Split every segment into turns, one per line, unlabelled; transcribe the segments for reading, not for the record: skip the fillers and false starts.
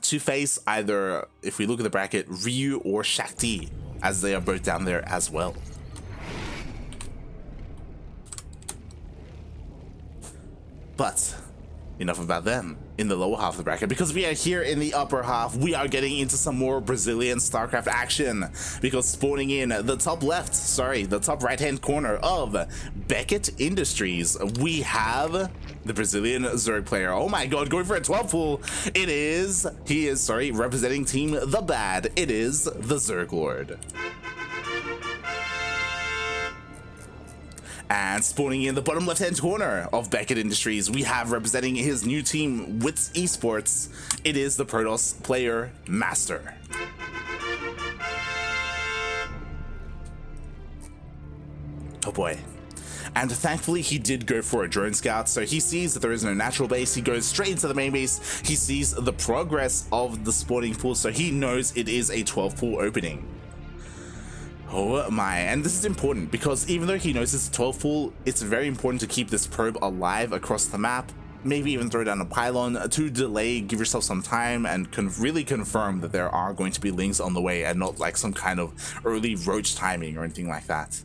to face either, if we look at the bracket, Ryu or Shakti, as they are both down there as well. But enough about them in the lower half of the bracket, because we are here in the upper half. We are getting into some more Brazilian StarCraft action, because spawning in the top left, sorry, the top right hand corner of Beckett Industries, we have the Brazilian Zerg player. Oh my god, going for a 12 pool. He is sorry, representing team The Bad. It is TheZergLord. And spawning in the bottom left-hand corner of Beckett Industries, we have representing his new team, Wits Esports, it is the Protoss player, MasteR. Oh boy. And thankfully he did go for a drone scout, so he sees that there is no natural base, he goes straight into the main base, he sees the progress of the spawning pool, so he knows it is a 12 pool opening. Oh my, and this is important because even though he knows it's a 12 pool, it's very important to keep this probe alive across the map. Maybe even throw down a pylon to delay, give yourself some time, and really confirm that there are going to be lings on the way and not like some kind of early roach timing or anything like that.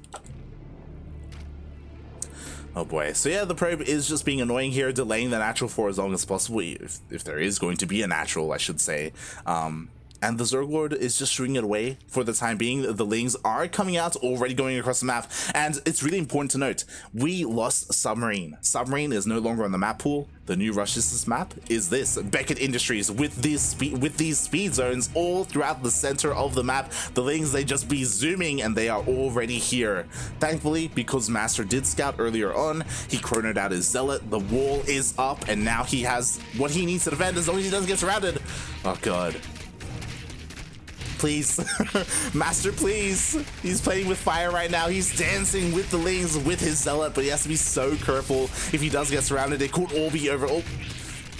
Oh boy, so yeah, the probe is just being annoying here, delaying the natural for as long as possible, if there is going to be a natural, I should say. And the ZergLord is just shooing it away for the time being. The lings are coming out, already going across the map. And it's really important to note, we lost Submarine. Submarine is no longer on the map pool. The new rush distance map is this, Beckett Industries, with these speed zones all throughout the center of the map. The lings, they just be zooming and they are already here. Thankfully, because MasteR did scout earlier on, he chronoed out his Zealot, the wall is up, and now he has what he needs to defend as long as he doesn't get surrounded. Oh god. Please, MasteR, please. He's playing with fire right now. He's dancing with the lings, with his Zealot, but he has to be so careful. If he does get surrounded, it could all be over. Oh,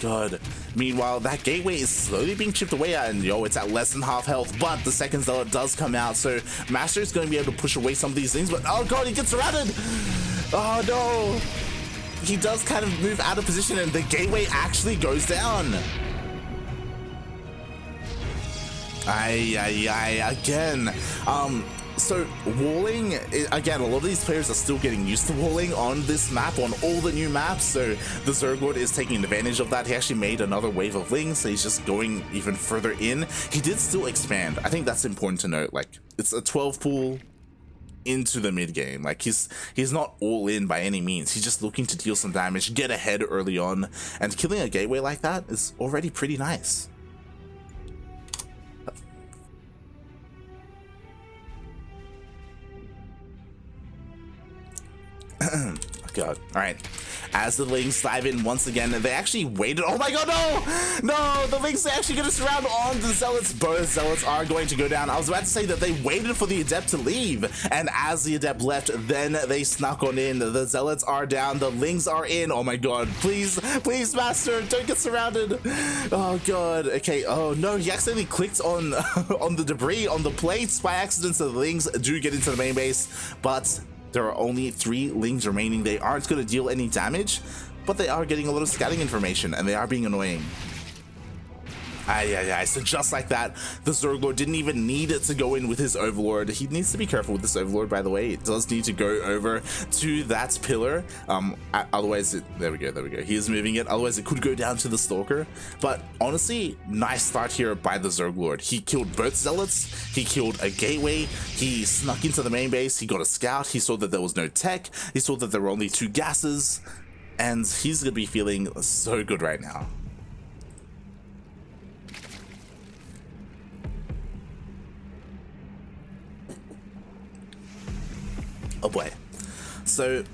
God. Meanwhile, that gateway is slowly being chipped away at, and yo, it's at less than half health, but the second Zealot does come out, so MasteR is going to be able to push away some of these things, but oh God, he gets surrounded. Oh no. He does kind of move out of position, and the gateway actually goes down. Again. So walling, again, a lot of these players are still getting used to walling on this map, on all the new maps, so the ZergLord is taking advantage of that. He actually made another wave of lings, so he's just going even further in. He did still expand. I think that's important to note. Like, it's a 12 pool into the mid game. Like, he's not all in by any means. He's just looking to deal some damage, get ahead early on, and killing a gateway like that is already pretty nice. God. All right. As the lings dive in once again, they actually waited. Oh my god, no! The lings are actually going to surround on the Zealots. Both Zealots are going to go down. I was about to say that they waited for the Adept to leave, and as the Adept left, then they snuck on in. The Zealots are down. The lings are in. Oh my god. Please, please, MasteR, don't get surrounded. Oh god. Okay. Oh no, he accidentally clicked on on the debris on the plates by accident, so the lings do get into the main base, but there are only 3 lings remaining. They aren't going to deal any damage, but they are getting a lot of scouting information, and they are being annoying. So just like that, the ZergLord didn't even need it to go in with his Overlord. He needs to be careful with this Overlord, by the way. It does need to go over to that pillar. Otherwise, there we go. He is moving it. Otherwise, it could go down to the Stalker. But honestly, nice start here by the ZergLord. He killed both Zealots. He killed a gateway. He snuck into the main base. He got a scout. He saw that there was no tech. He saw that there were only 2 gases. And he's going to be feeling so good right now. Oh boy. So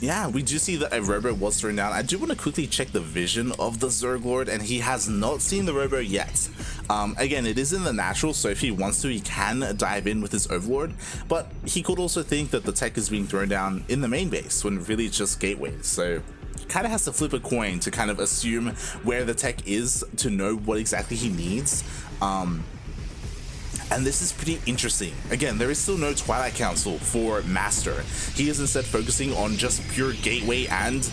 yeah, we do see that a robo was thrown down. I do want to quickly check the vision of the ZergLord, and he has not seen the robo yet. Again, it is in the natural, so if he wants to, he can dive in with his Overlord, but he could also think that the tech is being thrown down in the main base when really it's just gateways. So kind of has to flip a coin to kind of assume where the tech is to know what exactly he needs. And this is pretty interesting. Again, there is still no Twilight Council for MasteR. He is instead focusing on just pure gateway and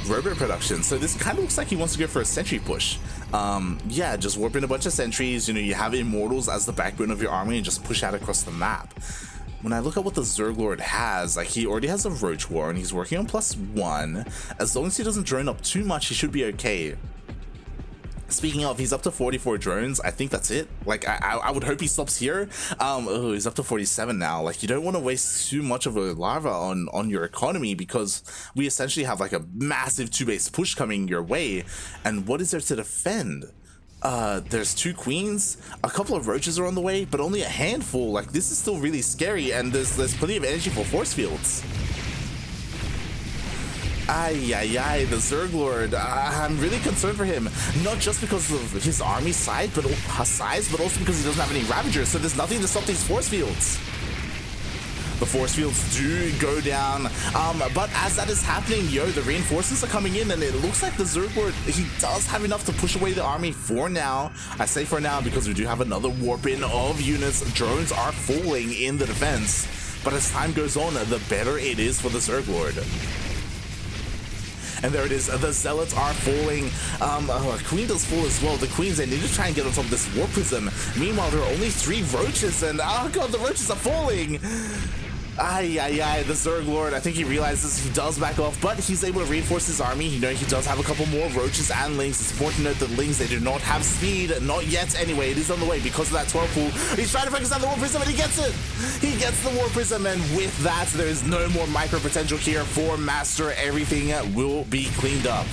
robo production. So this kind of looks like he wants to go for a sentry push. Yeah, just warp in a bunch of sentries. You know, you have immortals as the backbone of your army and just push out across the map. When I look at what the ZergLord has, like, he already has a Roach War and he's working on +1. As long as he doesn't drone up too much, he should be okay. Speaking of, he's up to 44 drones. I think that's it. Like, I would hope he stops here. Oh, he's up to 47 now. Like, you don't want to waste too much of a lava on your economy, because we essentially have like a massive 2-base push coming your way. And what is there to defend? There's 2 queens, a couple of roaches are on the way, but only a handful. Like, this is still really scary, and there's plenty of energy for force fields. The ZergLord, I'm really concerned for him, not just because of his army size, but also because he doesn't have any Ravagers, so there's nothing to stop these force fields. The force fields do go down, but as that is happening, the reinforcements are coming in, and it looks like the ZergLord, he does have enough to push away the army for now. I say for now because we do have another warp in of units. Drones are falling in the defense, but as time goes on, the better it is for the ZergLord. And there it is, the Zealots are falling. Queen does fall as well. The Queens, they need to try and get on top of this War Prism. Meanwhile, there are only 3 roaches, and oh god, the roaches are falling. The ZergLord, I think he realizes he does back off, but he's able to reinforce his army. You know, he does have a couple more roaches and lings. It's important to note that lings, they do not have speed, not yet anyway. It is on the way because of that 12 pool. He's trying to focus on the War Prism, and he gets it. He gets the War Prism, and with that, there is no more micro potential here for MasteR. Everything will be cleaned up.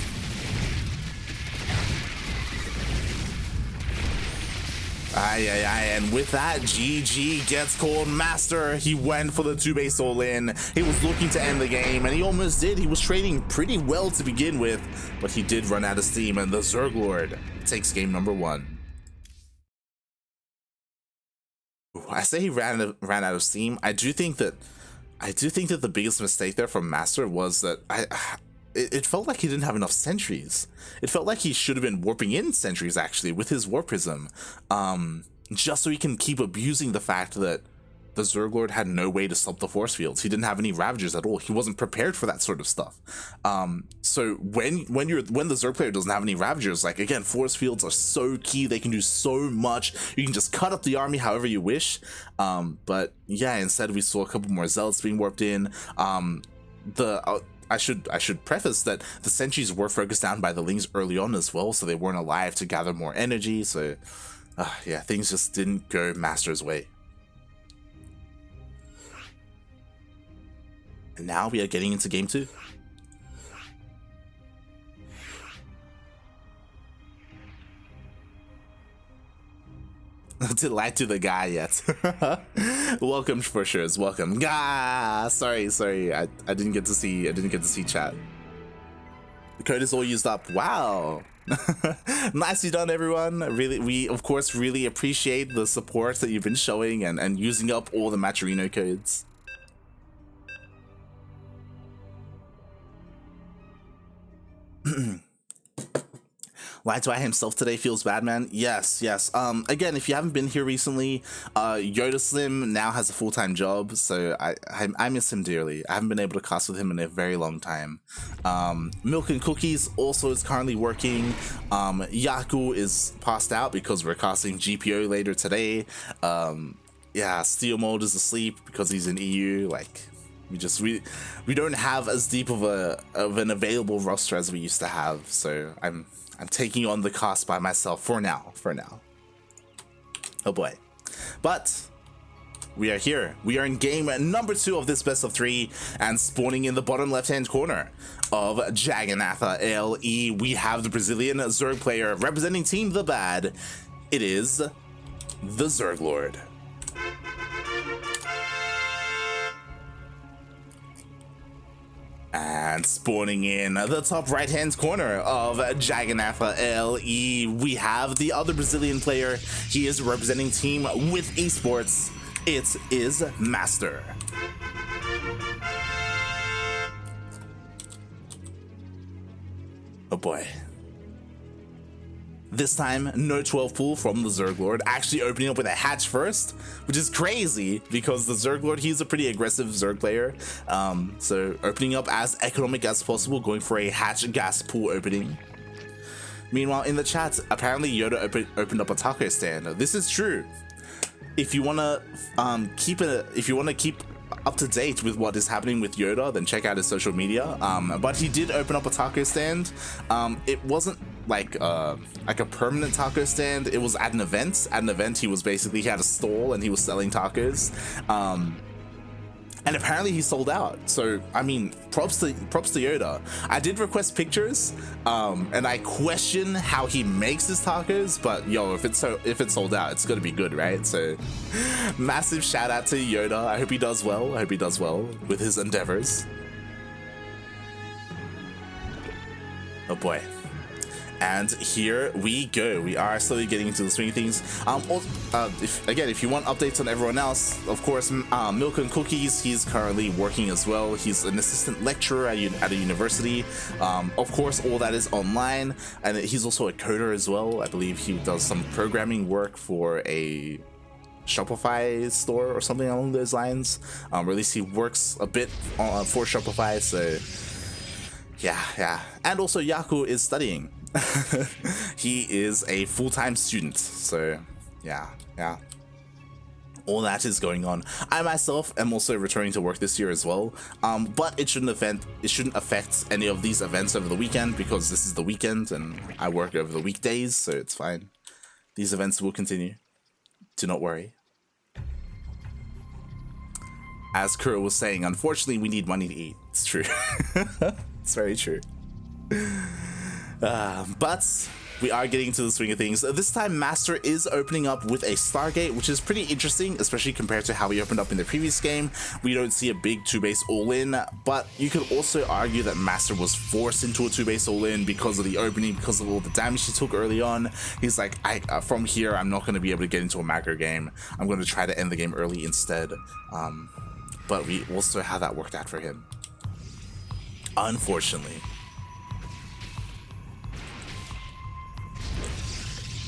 And with that, GG gets called. MasteR, he went for the 2-base all-in. He was looking to end the game, and he almost did. He was trading pretty well to begin with, but he did run out of steam, and the ZergLord takes game number 1. I say he ran out of steam. I do think that the biggest mistake there from MasteR was that it felt like he didn't have enough sentries. It felt like he should have been warping in sentries, actually, with his War Prism, just so he can keep abusing the fact that the ZergLord had no way to stop the force fields. He didn't have any Ravagers at all. He wasn't prepared for that sort of stuff. So when the Zerg player doesn't have any Ravagers, like, again, force fields are so key. They can do so much. You can just cut up the army however you wish. But yeah, instead we saw a couple more Zealots being warped in. I should preface that the sentries were focused down by the lings early on as well, so they weren't alive to gather more energy. So yeah, things just didn't go MasteR's way. And now we are getting into game 2. To lie to the guy yet. Welcome for sure. Welcome. Sorry. I didn't get to see chat. The code is all used up. Wow. Nicely done, everyone. We of course really appreciate the support that you've been showing and using up all the Maturino codes. Lied to himself today feels bad, man. Yes. Again, if you haven't been here recently, Yoda Slim now has a full-time job, so I miss him dearly. I haven't been able to cast with him in a very long time. Milk and Cookies also is currently working. Yaku is passed out because we're casting GPO later today. Yeah, Steel Mold is asleep because he's in EU. Like, we don't have as deep of an available roster as we used to have, so I'm taking on the cast by myself for now. Oh boy. But we are here. We are in game number 2 of this best of 3, and spawning in the bottom left-hand corner of Jagannatha LE, we have the Brazilian Zerg player representing Team The Bad. It is the ZergLord. And spawning in the top right-hand corner of Jagannatha LE, we have the other Brazilian player. He is representing Team With Esports. It is MasteR. Oh boy. This time, no 12 pool from the ZergLord, actually opening up with a hatch first, which is crazy because the ZergLord, he's a pretty aggressive Zerg player. So opening up as economic as possible, going for a hatch gas pool opening. Meanwhile, in the chat, apparently Yoda opened up a taco stand. This is true. If you wanna keep up to date with what is happening with Yoda, then check out his social media. But he did open up a taco stand. It wasn't like a permanent taco stand. It was at an event. At an event, he had a stall and he was selling tacos. And apparently he sold out. So I mean, props to Yoda. I did request pictures, and I question how he makes his tacos, but yo, if it's sold out, it's gonna be good, right? So massive shout out to Yoda. I hope he does well. I hope he does well with his endeavors. Oh boy. And here we go. We are slowly getting into the swing of things. If you want updates on everyone else, of course, Milk and Cookies, he's currently working as well. He's an assistant lecturer at a university. Of course, all that is online. And he's also a coder as well. I believe he does some programming work for a Shopify store or something along those lines. Or at least he works a bit for Shopify. So yeah. And also Yaku is studying. He is a full-time student, so yeah, all that is going on. I myself am also returning to work this year as well, but it shouldn't affect any of these events over the weekend, because this is the weekend and I work over the weekdays, so it's fine. These events will continue, do not worry. As Kuro was saying, unfortunately we need money to eat. It's true. It's very true. But we are getting into the swing of things. This time MasteR is opening up with a Stargate, which is pretty interesting, especially compared to how we opened up in the previous game. We don't see a big 2-base all-in, but you could also argue that MasteR was forced into a 2-base all-in because of the opening, because of all the damage he took early on. He's like, from here, I'm not going to be able to get into a macro game. I'm going to try to end the game early instead. But we also how that worked out for him, unfortunately.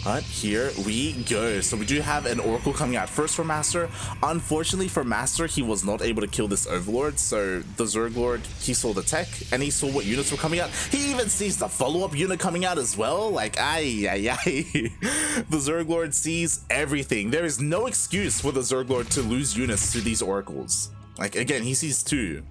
But here we go. So we do have an Oracle coming out first for MasteR. Unfortunately for MasteR, he was not able to kill this Overlord. So TheZergLord, he saw the tech and he saw what units were coming out. He even sees the follow-up unit coming out as well. Like, TheZergLord sees everything. There is no excuse for TheZergLord to lose units to these Oracles. Like, again, he sees 2.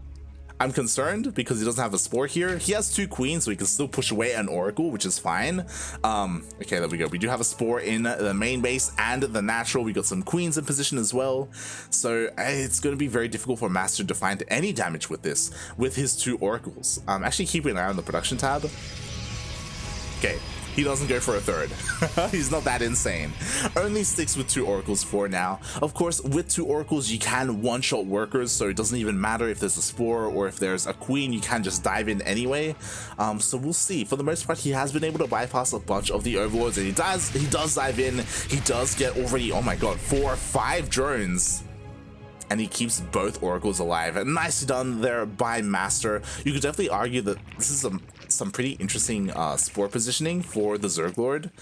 I'm concerned because he doesn't have a Spore here. He has 2 Queens, so he can still push away an Oracle, which is fine. Okay, there we go. We do have a Spore in the main base and the natural. We got some Queens in position as well. So it's going to be very difficult for MasteR to find any damage with this, with his 2 Oracles. Actually keeping an eye on the production tab. Okay. He doesn't go for a 3rd. He's not that insane. Only sticks with 2 Oracles for now. Of course, with 2 Oracles, you can one-shot workers, so it doesn't even matter if there's a Spore or if there's a Queen, you can just dive in anyway. So we'll see. For the most part, he has been able to bypass a bunch of the Overlords, and he does dive in. He does get already, oh my god, 4 or 5 drones. And he keeps both Oracles alive. And nicely done there by MasteR. You could definitely argue that this is some pretty interesting Spore positioning for the TheZergLord.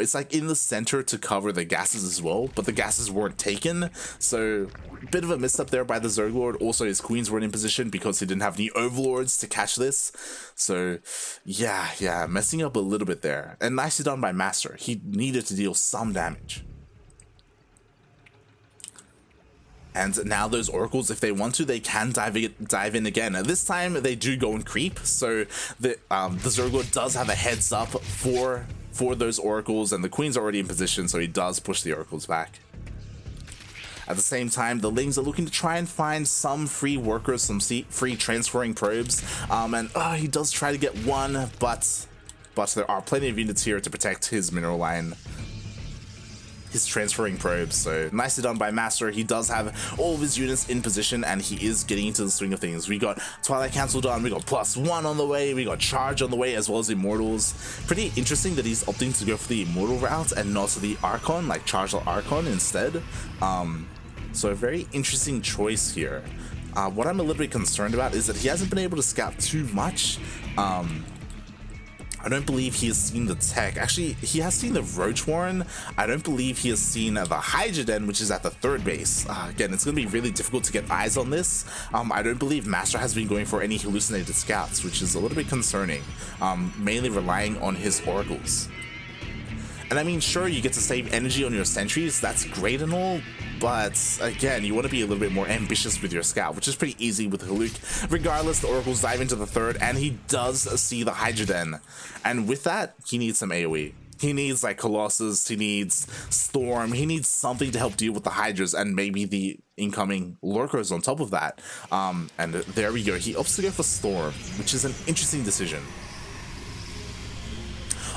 It's like in the center to cover the gases as well, but the gases weren't taken. So a bit of a misstep there by the TheZergLord. Also, his Queens weren't in position because he didn't have any Overlords to catch this. So yeah, messing up a little bit there. And nicely done by MasteR. He needed to deal some damage. And now those Oracles, if they want to, they can dive in again. And this time they do go and creep, so the TheZergLord does have a heads up for those Oracles, and the Queen's already in position, so he does push the Oracles back. At the same time, the Lings are looking to try and find some free workers, some free transferring probes, and he does try to get one, but there are plenty of units here to protect his mineral line. His transferring probes, so nicely done by MasteR. He does have all of his units in position and he is getting into the swing of things. We got Twilight Cancel done, we got +1 on the way, we got Charge on the way, as well as Immortals. Pretty interesting that he's opting to go for the Immortal route and not the Archon, like Charge or Archon instead. So a very interesting choice here. What I'm a little bit concerned about is that he hasn't been able to scout too much. I don't believe he has seen the tech. Actually, he has seen the Roach Warren. I don't believe he has seen the Hydra Den, which is at the third base. Again, it's going to be really difficult to get eyes on this. I don't believe MasteR has been going for any hallucinated scouts, which is a little bit concerning, mainly relying on his oracles. And I mean, sure, you get to save energy on your sentries, that's great and all, but again, you want to be a little bit more ambitious with your scout, which is pretty easy with Haluk. Regardless, the oracles dive into the third, and he does see the Hydra Den. And with that, he needs some AoE. He needs like Colossus, he needs Storm, he needs something to help deal with the Hydras and maybe the incoming Lurkers on top of that. And there we go, he opts to go for Storm, which is an interesting decision.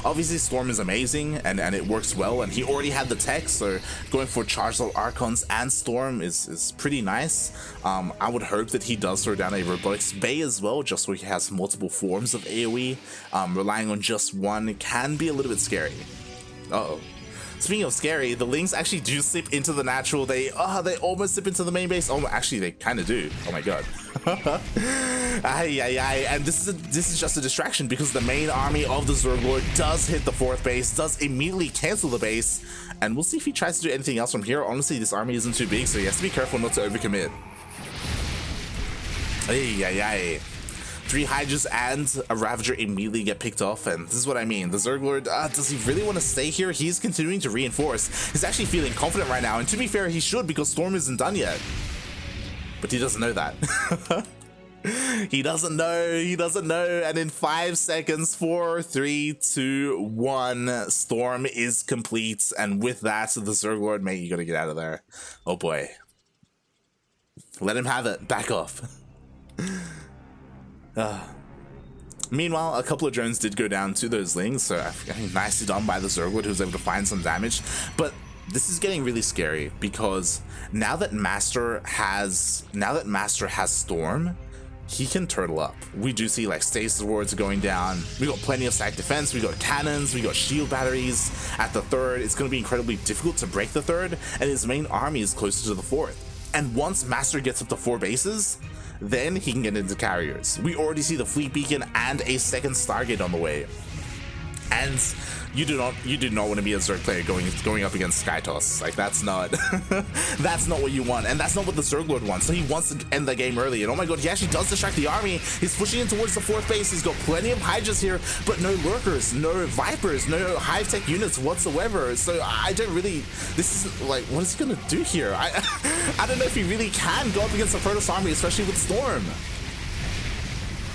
Obviously, Storm is amazing, and it works well, and he already had the tech, so going for Charged Archons and Storm is pretty nice. I would hope that he does throw down a Robotics Bay as well, just so he has multiple forms of AoE. Relying on just one can be a little bit scary. Uh-oh. Speaking of scary, the Lings actually do slip into the natural. They almost slip into the main base. Oh, actually, they kind of do. Oh my god. And this is just a distraction because the main army of the ZergLord does hit the fourth base, does immediately cancel the base, and we'll see if he tries to do anything else from here. Honestly, this army isn't too big, so he has to be careful not to overcommit. 3 Hydras and a Ravager immediately get picked off, and this is what I mean. The ZergLord, does he really want to stay here? He's continuing to reinforce. He's actually feeling confident right now, and to be fair, he should, because Storm isn't done yet. But he doesn't know that. He doesn't know, and in 5 seconds, 4, 3, 2, 1, Storm is complete, and with that, the ZergLord, mate, you gotta get out of there. Oh boy. Let him have it. Back off. Meanwhile, a couple of drones did go down to those Lings, so I think nicely done by the ZergLord, who was able to find some damage. But this is getting really scary because now that MasteR has Storm, he can turtle up. We do see like stasis wards going down. We got plenty of stack defense. We got cannons. We got shield batteries at the third. It's going to be incredibly difficult to break the third, and his main army is closer to the fourth. And once MasteR gets up to 4 bases, then he can get into carriers. We already see the fleet beacon and a second Stargate on the way. And you do not want to be a Zerg player going up against Skytoss. Like, that's not that's not what you want, and that's not what the ZergLord wants. So he wants to end the game early, and oh my god, he actually does distract the army. He's pushing in towards the 4th base. He's got plenty of Hydras here, but no Lurkers, no Vipers, no high-tech units whatsoever. So I don't really, this is like, what is he gonna do here? I don't know if he really can go up against the Protoss army, especially with Storm.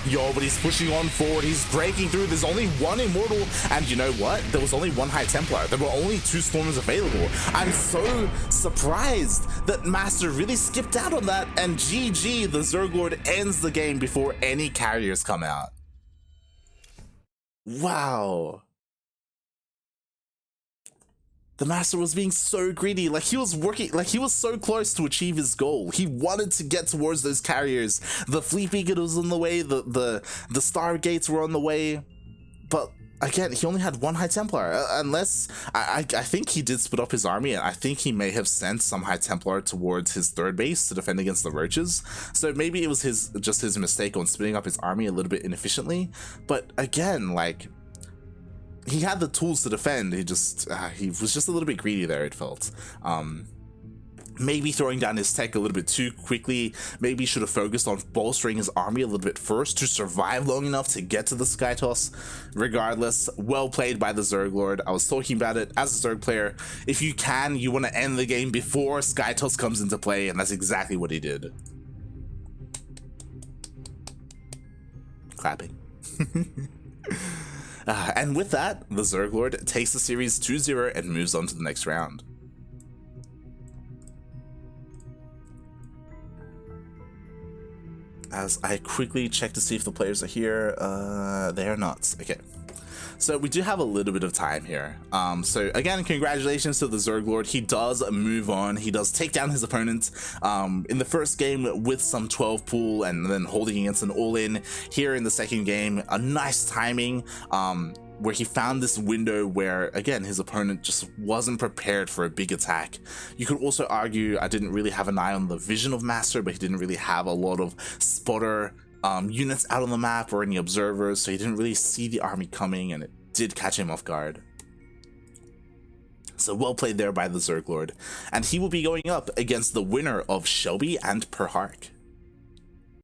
Yo, but he's pushing on forward, he's breaking through. There's only 1 Immortal, and you know what? There was only 1 High Templar. There were only 2 Stormers available. I'm so surprised that MasteR really skipped out on that, and GG, the ZergLord ends the game before any carriers come out. Wow. The MasteR was being so greedy, like he was working, like he was so close to achieve his goal. He wanted to get towards those carriers. The fleet beacon was on the way, the Stargates were on the way, but again, he only had 1 High Templar. Unless I think he did split up his army, and I think he may have sent some High Templar towards his 3rd base to defend against the Roaches. So maybe it was just his mistake on splitting up his army a little bit inefficiently. But again, like, he had the tools to defend. He was just a little bit greedy there, it felt. Maybe throwing down his tech a little bit too quickly. Maybe should have focused on bolstering his army a little bit first to survive long enough to get to the Skytoss. Regardless, well played by the ZergLord. I was talking about it as a Zerg player. If you can, you want to end the game before Skytoss comes into play, and that's exactly what he did. Clapping. And with that, the ZergLord takes the series 2-0 and moves on to the next round. As I quickly check to see if the players are here, they are not. Okay. So we do have a little bit of time here. So again, congratulations to the ZergLord. He does move on. He does take down his opponent in the first game with some 12 pool and then holding against an all-in. Here in the second game, a nice timing where he found this window where, again, his opponent just wasn't prepared for a big attack. You could also argue I didn't really have an eye on the vision of MasteR, but he didn't really have a lot of spotter units out on the map or any observers, so he didn't really see the army coming, and it did catch him off guard. So well played there by the ZergLord, and he will be going up against the winner of Shelby and Perhark.